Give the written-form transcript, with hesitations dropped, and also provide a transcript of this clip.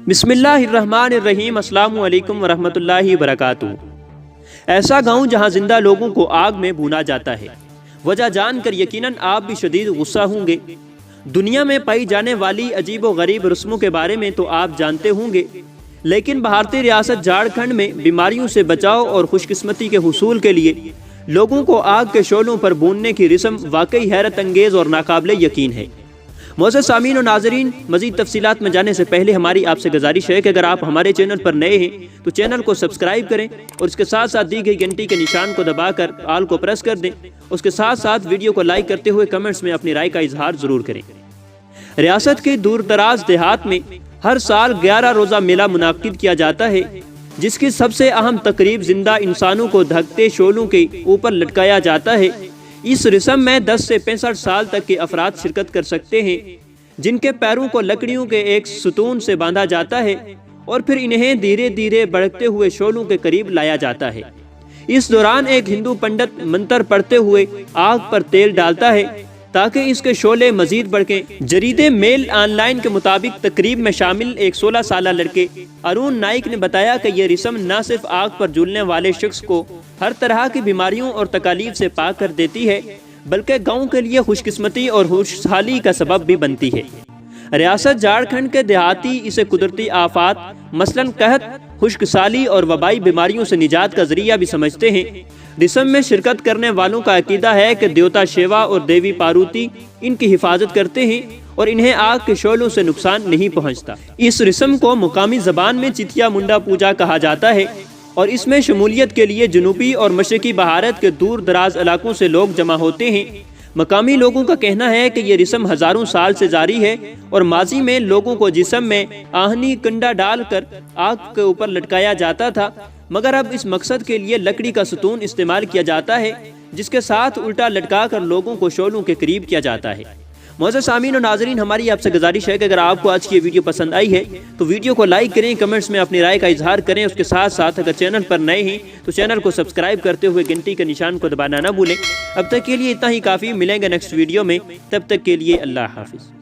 بسم اللہ الرحمن الرحیم۔ السلام علیکم ورحمۃ اللہ وبرکاتہ۔ ایسا گاؤں جہاں زندہ لوگوں کو آگ میں بھونا جاتا ہے، وجہ جان کر یقیناً آپ بھی شدید غصہ ہوں گے۔ دنیا میں پائی جانے والی عجیب و غریب رسموں کے بارے میں تو آپ جانتے ہوں گے، لیکن بھارتی ریاست جھارکھنڈ میں بیماریوں سے بچاؤ اور خوش قسمتی کے حصول کے لیے لوگوں کو آگ کے شعلوں پر بھوننے کی رسم واقعی حیرت انگیز اور ناقابل یقین ہے۔ معزز سامعین و ناظرین، مزید تفصیلات میں جانے سے پہلے ہماری آپ سے گزارش ہے کہ اگر آپ ہمارے چینل پر نئے ہیں تو چینل کو سبسکرائب کریں اور اس کے ساتھ ساتھ دی گئی گھنٹی کے نشان کو دبا کر آل کو پریس کر دیں۔ اس کے ساتھ ساتھ ویڈیو کو لائک کرتے ہوئے کمنٹس میں اپنی رائے کا اظہار ضرور کریں۔ ریاست کے دور دراز دیہات میں ہر سال 11 روزہ میلہ منعقد کیا جاتا ہے، جس کی سب سے اہم تقریب زندہ انسانوں کو دھکتے شعلوں کے اوپر لٹکایا جاتا ہے۔ اس رسم میں 10 سے 65 سال تک کے افراد شرکت کر سکتے ہیں، جن کے پیروں کو لکڑیوں کے ایک ستون سے باندھا جاتا ہے اور پھر انہیں دھیرے دھیرے بڑھتے ہوئے شعلوں کے قریب لایا جاتا ہے۔ اس دوران ایک ہندو پنڈت منتر پڑھتے ہوئے آگ پر تیل ڈالتا ہے تاکہ اس کے شعلے مزید بڑھیں۔ جریدے میل آن لائن کے مطابق تقریب میں شامل ایک 16 سالہ لڑکے ارون نائک نے بتایا کہ یہ رسم نہ صرف آگ پر جھولنے والے شخص کو ہر طرح کی بیماریوں اور تکالیف سے پاک کر دیتی ہے، بلکہ گاؤں کے لیے خوش قسمتی اور خوشحالی کا سبب بھی بنتی ہے۔ ریاست جھارکھنڈ کے دیہاتی اسے قدرتی آفات مثلاً قحط، خشک سالی اور وبائی بیماریوں سے نجات کا ذریعہ بھی سمجھتے ہیں۔ رسم میں شرکت کرنے والوں کا عقیدہ ہے کہ دیوتا شیوا اور دیوی پاروتی ان کی حفاظت کرتے ہیں اور انہیں آگ کے شعلوں سے نقصان نہیں پہنچتا۔ اس رسم کو مقامی زبان میں چتیا منڈا پوجا کہا جاتا ہے اور اس میں شمولیت کے لیے جنوبی اور مشرقی بھارت کے دور دراز علاقوں سے لوگ جمع ہوتے ہیں۔ مقامی لوگوں کا کہنا ہے کہ یہ رسم ہزاروں سال سے جاری ہے اور ماضی میں لوگوں کو جسم میں آہنی کنڈا ڈال کر آگ کے اوپر لٹکایا جاتا تھا، مگر اب اس مقصد کے لیے لکڑی کا ستون استعمال کیا جاتا ہے، جس کے ساتھ الٹا لٹکا کر لوگوں کو شعلوں کے قریب کیا جاتا ہے۔ معزز سامعین و ناظرین، ہماری آپ سے گزارش ہے کہ اگر آپ کو آج کی یہ ویڈیو پسند آئی ہے تو ویڈیو کو لائک کریں، کمنٹس میں اپنی رائے کا اظہار کریں۔ اس کے ساتھ ساتھ اگر چینل پر نئے ہیں تو چینل کو سبسکرائب کرتے ہوئے گھنٹی کے نشان کو دبانا نہ بھولیں۔ اب تک کے لیے اتنا ہی کافی، ملیں گے نیکسٹ ویڈیو میں، تب تک کے لیے اللہ حافظ۔